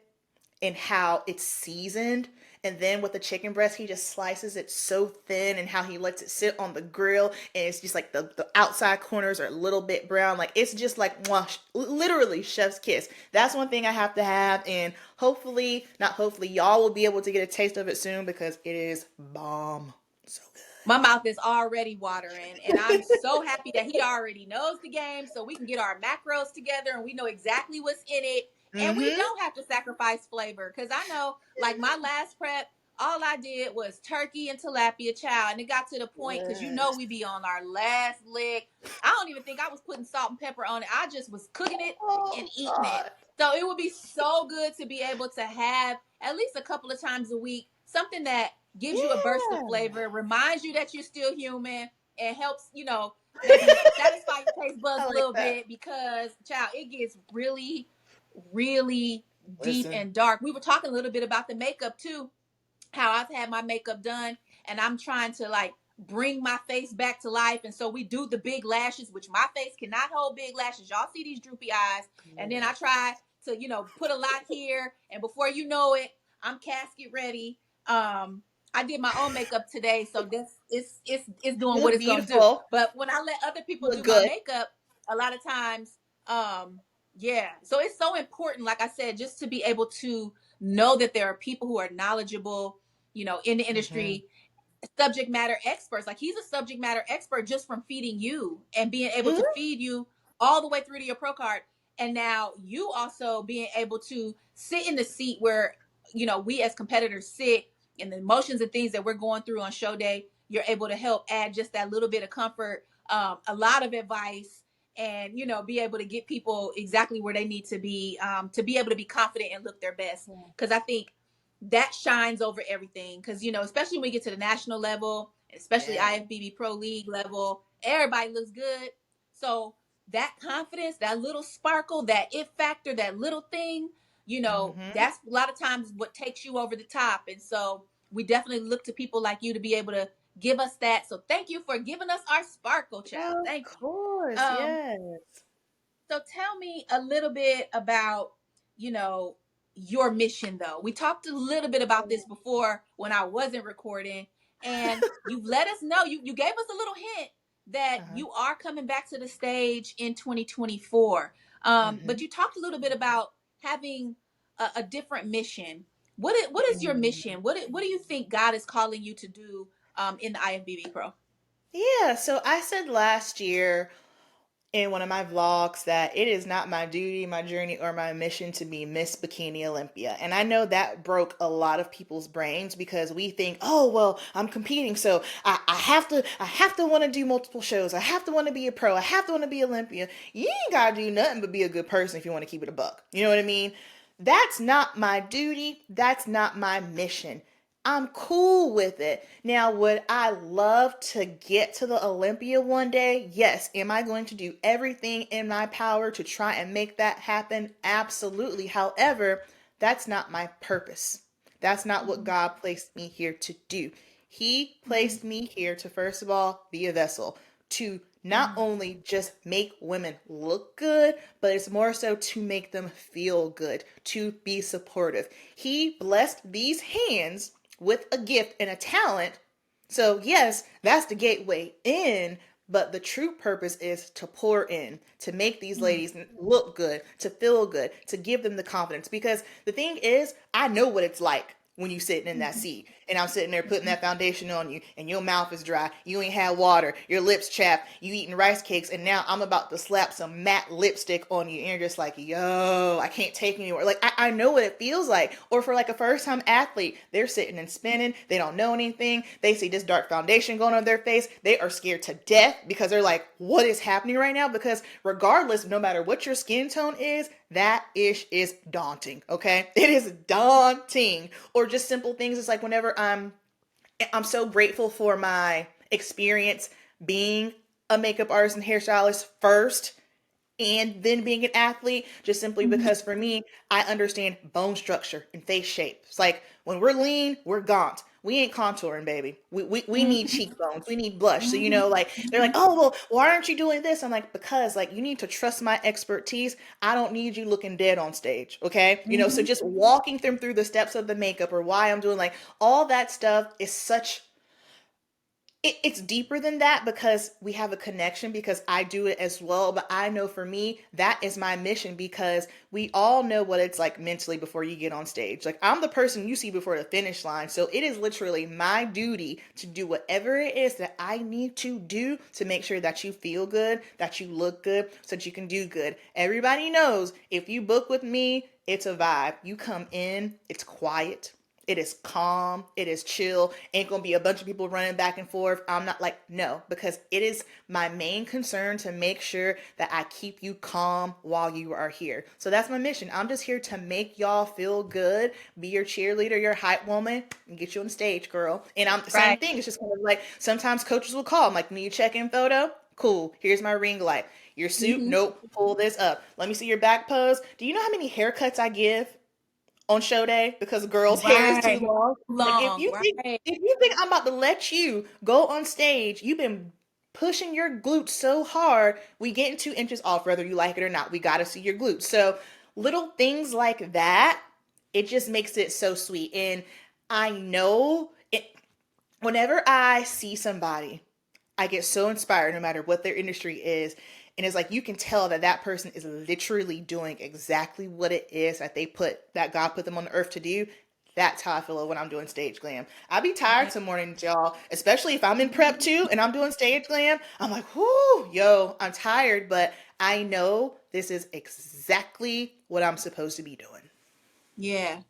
and how it's seasoned. And then with the chicken breast, he just slices it so thin and how he lets it sit on the grill. And it's just like the outside corners are a little bit brown. Like it's just like, mwah, literally chef's kiss. That's one thing I have to have. And hopefully, not hopefully, y'all will be able to get a taste of it soon because it is bomb. So My mouth is already watering, and I'm so happy that he already knows the game, so we can get our macros together and we know exactly what's in it, good. and we Mm-hmm. don't have to sacrifice flavor. Because I know, like my last prep, all I did was turkey and tilapia chow, and it got to the point, because Yes. we be on our last lick. I don't even think I was putting salt and pepper on it. I just was cooking it and Oh, eating it. God. So it would be so good to be able to have at least a couple of times a week something that gives you a burst of Yeah. flavor, reminds you that you're still human, and helps, maybe satisfy your taste buds I a like little that. bit, because, child, it gets really, really deep Listen. and dark. We were talking a little bit about the makeup too, how I've had my makeup done, and I'm trying to like bring my face back to life. And so we do the big lashes, which my face cannot hold big lashes. Y'all see these droopy eyes. And then I try to, put a lot here. And before you know it, I'm casket ready. I did my own makeup today, so this it's You doing what look it's gonna do. beautiful. But when I let other You people look do my good. makeup, a lot of times, yeah. So it's so important, like I said, just to be able to know that there are people who are knowledgeable, in the Mm-hmm. industry, subject matter experts. Like, he's a subject matter expert just from feeding you and being able to Mm-hmm. feed you all the way through to your pro card. And now you also being able to sit in the seat where, we as competitors sit, and the emotions and things that we're going through on show day, you're able to help add just that little bit of comfort, a lot of advice, and be able to get people exactly where they need to be able to be confident and look their best. Because I think that shines over everything, because especially when we get to the national level, especially Yeah. IFBB Pro League level, everybody looks good. So that confidence, that little sparkle, that it factor, that little thing, Mm-hmm. that's a lot of times what takes you over the top. And so we definitely look to people like you to be able to give us that. So thank you for giving us our sparkle, child. Of Thank you. course, um yes. so tell me a little bit about, you know, your mission though. We talked a little bit about this before when I wasn't recording, and you've let us know, you gave us a little hint that Uh-huh. you are coming back to the stage in 2024. But Mm-hmm. you talked a little bit about having a different mission. What is your mission? What do you think God is calling you to do in the IFBB Pro? Yeah, so I said last year in one of my vlogs that it is not my duty, my journey, or my mission to be Miss Bikini Olympia. And I know that broke a lot of people's brains because we think, oh well, I'm competing, so I have to want to do multiple shows. I have to want to be a pro. I have to want to be Olympia. You ain't gotta do nothing but be a good person if you want to keep it a buck. You know what I mean? That's not my duty. That's not my mission. I'm cool with it. Now, would I love to get to the Olympia one day? Yes. Am I going to do everything in my power to try and make that happen? Absolutely. However, that's not my purpose. That's not what Mhm. God placed me here to do. He Mhm. placed me here to, first of all, be a vessel, to not Mhm. only just make women look good, but it's more so to make them feel good, to be supportive. He blessed these hands with a gift and a talent. So, yes, that's the gateway in, but the true purpose is to pour in, to make these Mhm. ladies look good, to feel good, to give them the confidence. Because the thing is, I know what it's like when you sitting in that Mhm. seat and I'm sitting there putting that foundation on you and your mouth is dry, you ain't had water, your lips chapped, you eating rice cakes, and now I'm about to slap some matte lipstick on you and you're just like, yo, I can't take anymore. Like, I know what it feels like. Or for like a first time athlete, they're sitting and spinning, they don't know anything, they see this dark foundation going on their face, they are scared to death because they're like, what is happening right now? Because regardless, no matter what your skin tone is, that ish is daunting, okay? It is daunting. Or just simple things. It's like whenever I'm so grateful for my experience being a makeup artist and hairstylist first and then being an athlete, just simply Mhm. because for me, I understand bone structure and face shape. It's like when we're lean, we're gaunt. We ain't contouring, baby. We need Mhm. cheekbones. We need blush. So, Mhm. like, they're like, Mhm. oh, well, why aren't you doing this? I'm like, because, like, you need to trust my expertise. I don't need you looking dead on stage, okay? So Mhm. just walking them through the steps of the makeup or why I'm doing, like, all that stuff is such it's deeper than that because we have a connection because I do it as well. But I know for me, that is my mission because we all know what it's like mentally before you get on stage. Like, I'm the person you see before the finish line. So it is literally my duty to do whatever it is that I need to do to make sure that you feel good, that you look good, so that you can do good. Everybody knows if you book with me, it's a vibe. You come in, it's quiet, it is calm. It is chill. Ain't gonna be a bunch of people running back and forth. I'm not like, no, because it is my main concern to make sure that I keep you calm while you are here. So that's my mission. I'm just here to make y'all feel good, be your cheerleader, your hype woman, and get you on the stage, girl. And I'm the same Right. thing. It's just kind of like sometimes coaches will call. I'm like, need you check-in photo? Cool. Here's my ring light. Your suit? Mhm. Nope. Pull this up. Let me see your back pose. Do you know how many haircuts I give on show day because girls' hair is too Right. long? Like, if Long. you think Right. if you think I'm about to let you go on stage, you've been pushing your glutes so hard, we getting 2 inches off whether you like it or not. We gotta see your glutes. So little things like that, it just makes it so sweet. And I know it whenever I see somebody, I get so inspired no matter what their industry is. And it's like you can tell that that person is literally doing exactly what it is that God put them on the earth to do. That's how I feel when I'm doing stage glam. I be tired some mornings, y'all, especially if I'm in prep too and I'm doing stage glam. I'm like, whoo, yo, I'm tired, but I know this is exactly what I'm supposed to be doing. Yeah.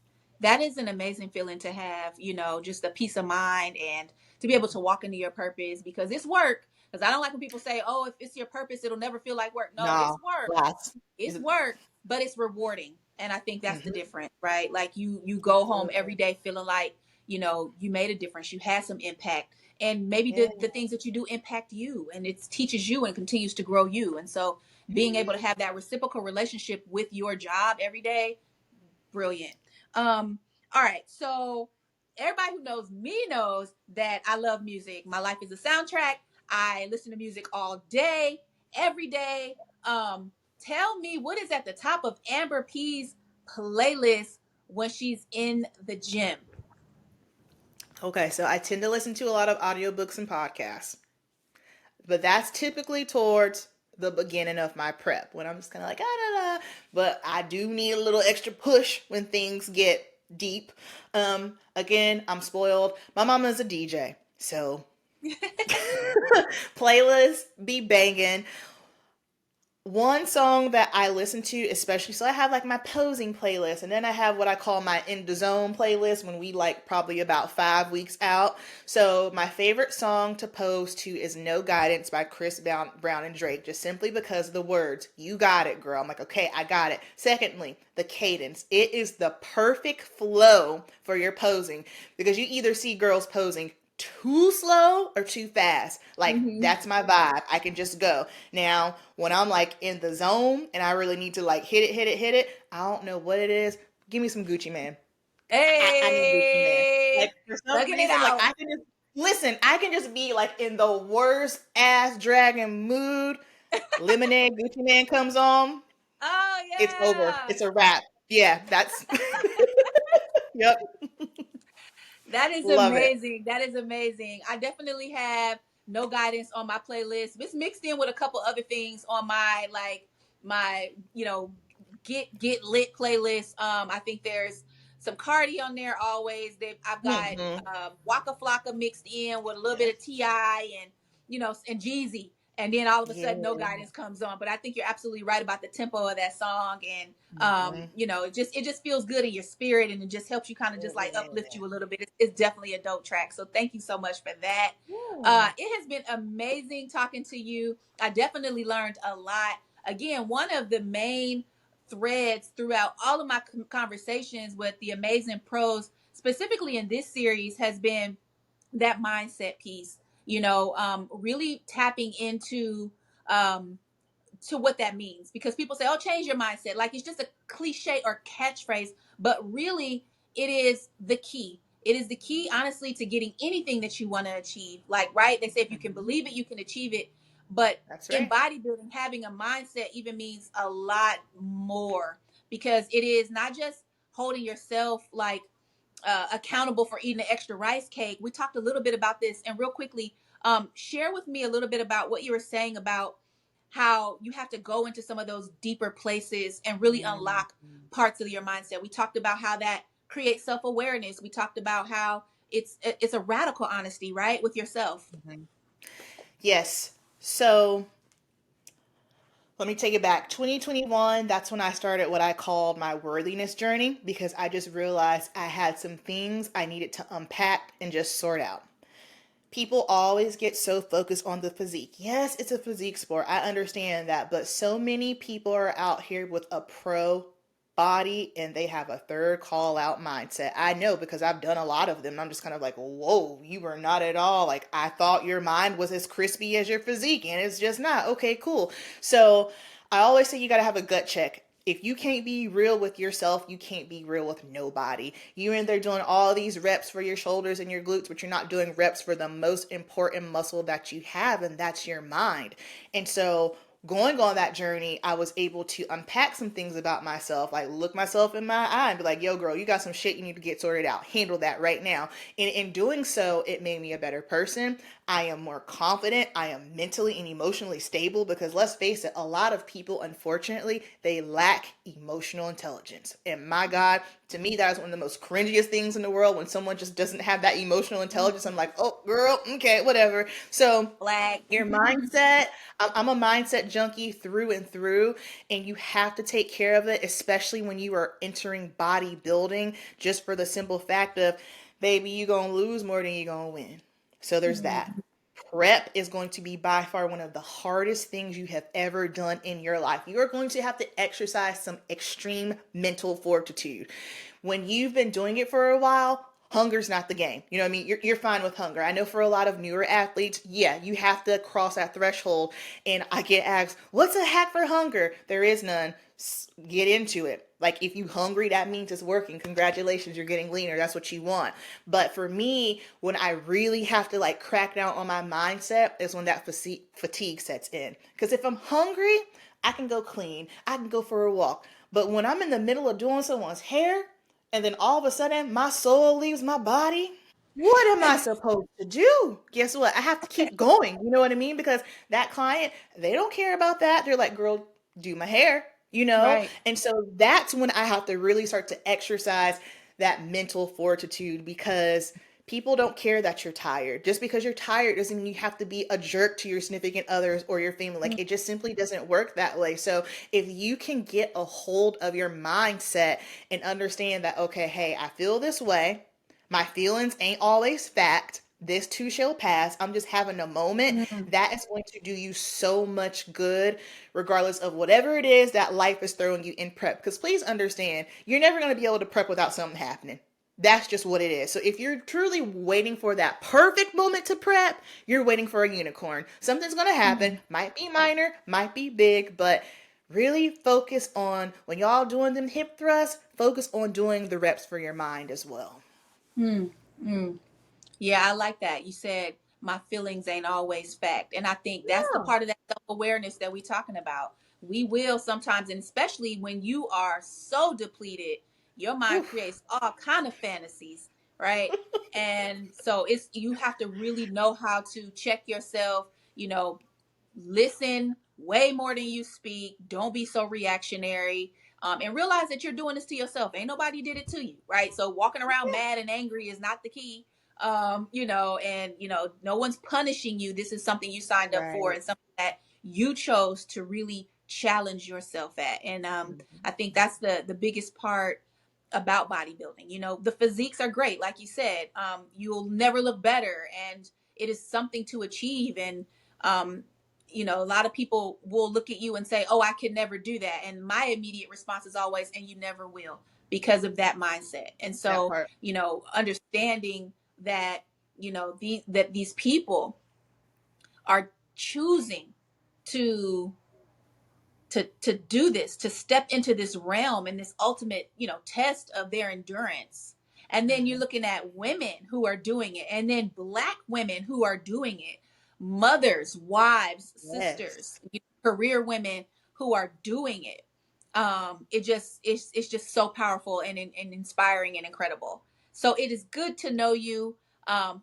That is an amazing feeling to have, just a peace of mind and to be able to walk into your purpose because it's work. Because I don't like when people say, oh, if it's your purpose, it'll never feel like work. No, it's Nah, work. lots. It's work, but it's rewarding. And I think that's the Mm-hmm. difference, right? Like you go home every day feeling like, you made a difference. You had some impact. And maybe Yeah. the things that you do impact you and it teaches you and continues to grow you. And so being able to have that reciprocal relationship with your job every day, brilliant. All right, so everybody who knows me knows that I love music. My life is a soundtrack. I listen to music all day, every day. Tell me what is at the top of Amber P's playlist when she's in the gym. Okay, so I tend to listen to a lot of audiobooks and podcasts, but that's typically towards the beginning of my prep when I'm just kind of like, ah, da, da. But I do need a little extra push when things get deep. Again, I'm spoiled. My mama's a DJ, so playlists be banging. One song that I listen to, especially, so I have like my posing playlist, and then I have what I call my in the zone playlist when we like probably about 5 weeks out. So my favorite song to pose to is No Guidance by Chris Brown and Drake, just simply because of the words, you got it, girl. I'm like, okay, I got it. Secondly, the cadence. It is the perfect flow for your posing because you either see girls posing too slow or too fast. Like Mm-hmm. that's my vibe. I can just go. Now, when I'm like in the zone and I really need to like hit it, I don't know what it is. Give me some Gucci Man. I need Gucci Man. Like Hey, for some thugging it reason, like out. I can just listen, I can just be like in the worst ass dragon mood. Lemonade Gucci Man comes on. Oh It's over. yeah. It's a wrap. Yeah, that's yep. That is Love it. amazing. That is amazing. I definitely have No Guidance on my playlist. It's mixed in with a couple other things on my get lit playlist. I think there's some Cardi on there always. I've got Mm-hmm. Waka Flocka mixed in with a little bit of Yes. Ti and Jeezy. And then all of a Yeah. sudden, No Guidance comes on. But I think you're absolutely right about the tempo of that song, and Mm-hmm. it just feels good in your spirit, and it just helps you kind of just like uplift you a little bit. It's definitely a dope track. So thank you so much for that. Yeah. It has been amazing talking to you. I definitely learned a lot. Again, one of the main threads throughout all of my conversations with the amazing pros, specifically in this series, has been that mindset piece. Really tapping into um, to what that means, because people say, "Oh, change your mindset," like it's just a cliche or catchphrase, but really, it is the key. It is the key, honestly, to getting anything that you want to achieve. Like, right? They say if you can Mhm. believe it, you can achieve it. But That's in right. bodybuilding, having a mindset even means a lot more, because it is not just holding yourself like accountable for eating an extra rice cake. We talked a little bit about this, and real quickly, share with me a little bit about what you were saying about how you have to go into some of those deeper places and really Mhm. unlock parts of your mindset. We talked about how that creates self-awareness. We talked about how it's a radical honesty, right, with yourself. Mhm. Yes. So let me take it back. 2021, that's when I started what I called my worthiness journey because I just realized I had some things I needed to unpack and just sort out. People always get so focused on the physique. Yes, it's a physique sport. I understand that. But so many people are out here with a pro body and they have a third call out mindset. I know because I've done a lot of them. I'm just kind of like, whoa, you were not at all. Like, I thought your mind was as crispy as your physique, and it's just not. Okay, cool. So I always say you got to have a gut check. If you can't be real with yourself, you can't be real with nobody. You're in there doing all these reps for your shoulders and your glutes, but you're not doing reps for the most important muscle that you have, and that's your mind. And so going on that journey, I was able to unpack some things about myself, like look myself in my eye and be like, yo, girl, you got some shit you need to get sorted out. Handle that right now. And in doing so, it made me a better person. I am more confident. I am mentally and emotionally stable because let's face it, a lot of people, unfortunately, they lack emotional intelligence. And my God, to me, that is one of the most cringiest things in the world when someone just doesn't have that emotional intelligence. I'm like, oh, girl, okay, whatever. So, Flag. your mindset, I'm a mindset junkie through and through, and you have to take care of it, especially when you are entering bodybuilding, just for the simple fact of, baby, you gonna lose more than you gonna win. So there's that. Prep is going to be by far one of the hardest things you have ever done in your life. You are going to have to exercise some extreme mental fortitude. When you've been doing it for a while, hunger's not the game. You know what I mean? You're fine with hunger. I know for a lot of newer athletes, yeah, you have to cross that threshold. And I get asked, what's a hack for hunger? There is none. Get into it. Like if you hungry, that means it's working. Congratulations, you're getting leaner. That's what you want. But for me, when I really have to like crack down on my mindset is when that fatigue sets in. Because if I'm hungry, I can go clean. I can go for a walk. But when I'm in the middle of doing someone's hair, and then all of a sudden my soul leaves my body, what am I supposed to do? Guess what? I have to keep going. You know what I mean? Because that client, they don't care about that. They're like, girl, do my hair, you know? Right. And so that's when I have to really start to exercise that mental fortitude because people don't care that you're tired. Just because you're tired doesn't mean you have to be a jerk to your significant others or your family. Like it just simply doesn't work that way. So if you can get a hold of your mindset and understand that, okay, hey, I feel this way. My feelings ain't always fact. This too shall pass. I'm just having a moment. Mm. That is going to do you so much good, regardless of whatever it is that life is throwing you in prep. Because please understand, you're never going to be able to prep without something happening. That's just what it is. So if you're truly waiting for that perfect moment to prep, you're waiting for a unicorn. Something's going to happen. Mm. Might be minor, might be big, but really focus on when y'all doing them hip thrusts, focus on doing the reps for your mind as well. Mm. Mm. Yeah, I like that. You said my feelings ain't always fact. And I think that's the Yeah. part of that self-awareness that we're talking about. We will sometimes, and especially when you are so depleted, your mind Oof. creates all kind of fantasies, right? And so it's you have to really know how to check yourself, you know, listen way more than you speak. Don't be so reactionary. And realize that you're doing this to yourself. Ain't nobody did it to you, right? So walking around mad and angry is not the key. And no one's punishing you. This is something you signed up for Right. and something that you chose to really challenge yourself at. And I think that's the biggest part about bodybuilding. The physiques are great, like you said. You'll never look better, and it is something to achieve. And um, a lot of people will look at you and say, "Oh, I could never do that." And my immediate response is always, "And you never will," because of that mindset. And That so, part. understanding that, these people are choosing to to do this, to step into this realm and this ultimate, test of their endurance. And then you're Hmm. looking at women who are doing it, and then black women who are doing it, mothers, wives, Yes. sisters, career women who are doing it. It's just so powerful and inspiring and incredible. So it is good to know you.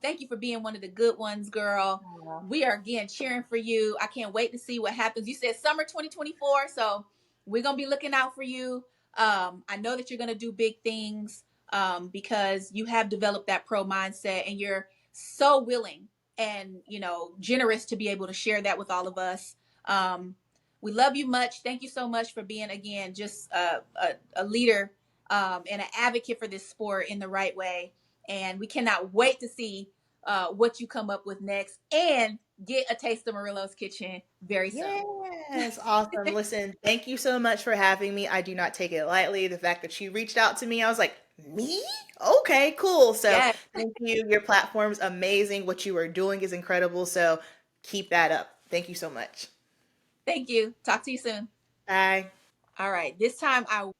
Thank you for being one of the good ones, girl. Aw. We are again cheering for you. I can't wait to see what happens. You said summer 2024, so we're gonna be looking out for you. I know that you're gonna do big things, because you have developed that pro mindset, and you're so willing and generous to be able to share that with all of us. Um, we love you much. Thank you so much for being again just a leader, and an advocate for this sport in the right way. And we cannot wait to see what you come up with next, and get a taste of Murillo's Kitchen very soon. Yes, awesome. Listen, thank you so much for having me. I do not take it lightly. The fact that you reached out to me, I was like, me? Okay, cool. So Yes. thank you. Your platform's amazing. What you are doing is incredible. So keep that up. Thank you so much. Thank you. Talk to you soon. Bye. All right. This time I